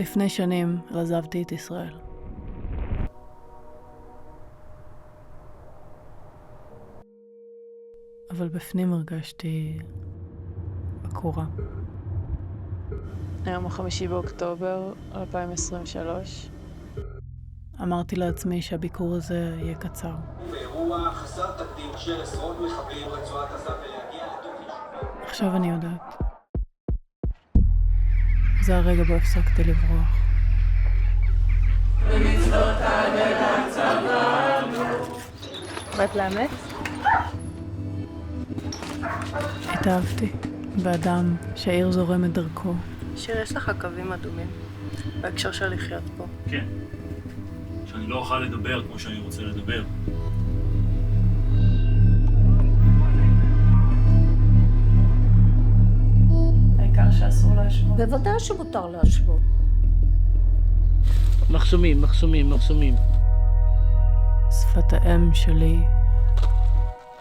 לפני שנים עזבתי את ישראל. אבל בפנים הרגשתי עקורה. היום 5 באוקטובר 2023. אמרתי לעצמי שהביקור הזה יהיה קצר. באירוע חסר תקדים של עשרות מחבלים ברצועת עזה ולהגיע לתוך יישובים. עכשיו אני יודעת. זה הרגע בו הפסקתי לברוח. באת לאמץ? התאהבתי באדם שהעיר זורמת דרכו. שיר, יש לך קווים אדומים בהקשר של לחיות פה. כן. שאני לא אוכל לדבר כמו שאני רוצה לדבר. העיקר שאסור להשוות. בוודאי שמותר להשוות. מחסומים. שפת האם שלי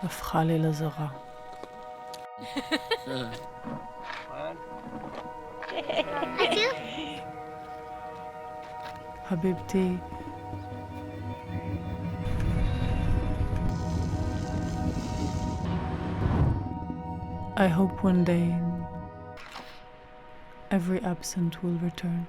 הפכה לי לזרה. חביבתי, I hope one day every absent will return.